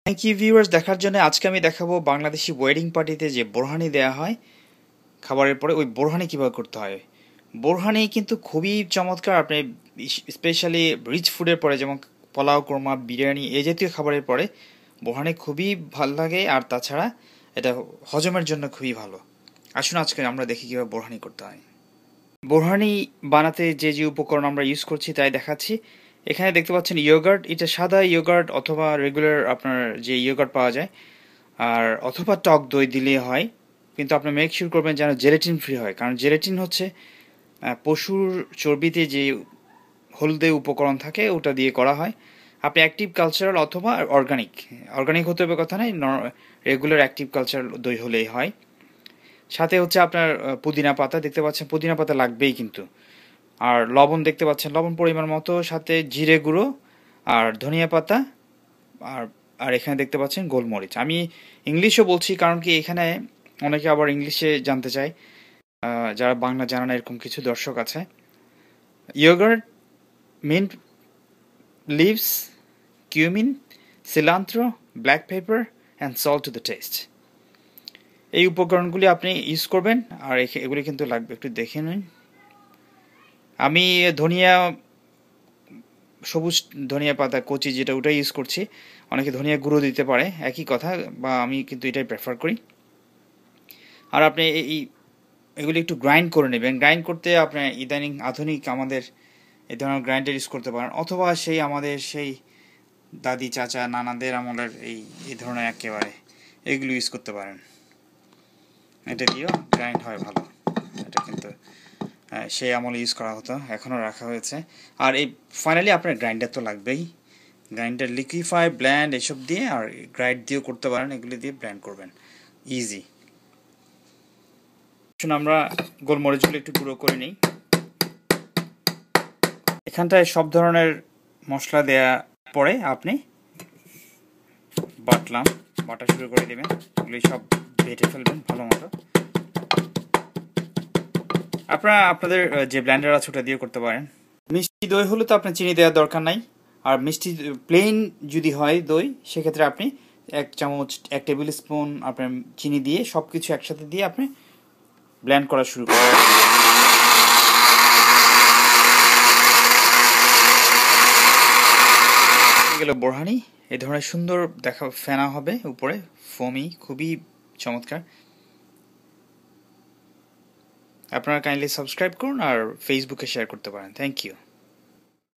Thank you viewers দেখার জন্য। আজকে আমি দেখাবো বাংলাদেশি ওয়েডিং পার্টিতে যে বোরহানি দেয়া হয় খাবারের পরে, ওই বোরহানি কীভাবে করতে হয়। বোরহানি কিন্তু খুবই চমৎকার। আপনি স্পেশালি রিচ ফুডের পরে, যেমন পোলাও, কোরমা, বিরিয়ানি এই জাতীয় খাবারের পরে বোরহানি খুবই ভাল লাগে। আর তাছাড়া এটা হজমের জন্য খুবই ভালো। আসুন আজকে আমরা দেখি কীভাবে বোরহানি করতে হয়। বোরহানি বানাতে যে যে উপকরণ আমরা ইউজ করছি তাই দেখাচ্ছি। এখানে দেখতে পাচ্ছেন ইয়োগার্ট। এটা সাদা ইয়োগার্ট অথবা রেগুলার আপনার যে ইয়োগার্ট পাওয়া যায়, আর অথবা টক দই দিলে হয়। কিন্তু আপনি মেক শিওর করবেন যেন জেলেটিন ফ্রি হয়, কারণ জেলেটিন হচ্ছে পশুর চর্বিতে যে হলদে উপকরণ থাকে ওটা দিয়ে করা হয়। আপনি অ্যাক্টিভ কালচারাল অথবা অর্গানিক হতে হবে কথা নেই, রেগুলার অ্যাক্টিভ কালচারাল দই হলেই হয়। সাথে হচ্ছে আপনার পুদিনা পাতা দেখতে পাচ্ছেন, পুদিনা পাতা লাগবেই কিন্তু। আর লবণ দেখতে পাচ্ছেন, লবণ পরিমাণ মতো, সাথে জিরে গুঁড়ো আর ধনিয়া পাতা, আর আর এখানে দেখতে পাচ্ছেন গোলমরিচ। আমি ইংলিশও বলছি কারণ কি এখানে অনেকে আবার ইংলিশে জানতে চায়, যারা বাংলা জানা না, এরকম কিছু দর্শক আছে। Yoghurt, mint leaves, cumin, cilantro, black pepper and salt to the taste. এই উপকরণগুলি আপনি ইউজ করবেন। আর এগুলি কিন্তু লাগবে, একটু দেখে নিন। আমি সবুজ ধনিয়া পাতা কচি যেটা, ওটাই ইউজ করছি। অনেকে ধনিয়া গুঁড়ো দিতে পারে, একই কথা, বা আমি কিন্তু এটাই প্রেফার করি। আর আপনি এগুলি একটু গ্রাইন্ড করে নেবেন। গ্রাইন্ড করতে আপনি ইদানিং আধুনিক আমাদের এই ধরনের গ্রাইন্ডার ইউজ করতে পারেন, অথবা আমাদের সেই দাদি চাচা নানাদের আমলের এই ধরনের একেবারে এগুলো ইউজ করতে পারেন। এটা দিয়েও গ্রাইন্ড হয় ভালো। এটা কিন্তু সেই আমলে ইউজ করা হতো, এখনও রাখা হয়েছে। আর ফাইনালি আপনার গ্রাইন্ডার তো লাগবেই। গ্রাইন্ডার, লিকুইফাই, ব্ল্যান্ড এসব দিয়ে, আর গ্রাইন্ড দিয়েও করতে পারেন, এগুলি দিয়ে ব্ল্যান্ড করবেন, ইজি। আমরা গোলমরিচগুলো একটু গুঁড়ো করে নিই। এখানটায় সব ধরনের মশলা দেয়া পরে আপনি বাটা শুরু করে দেবেন। এগুলি সব বেটে ফেলবেন ভালো মতো। আপনারা আপনাদের যে ব্লেন্ডার আছে ওটা দিয়ে করতে পারেন। মিষ্টি দই হলে তো আপনার চিনি দেওয়ার দরকার নাই। আর মিষ্টি প্লেন যদি হয় দই, সেক্ষেত্রে আপনি 1 টেবিল স্পুন আপনার চিনি দিয়ে সব কিছু একসাথে দিয়ে আপনি ব্লেন্ড করা শুরু করবেন। গেল বোরহানি। এই ধরনের সুন্দর ফেনা হবে উপরে, ফোমি, খুবই চমৎকার। আপনারা কাইন্ডলি সাবস্ক্রাইব করুন আর ফেসবুকে শেয়ার করতে পারেন। Thank you.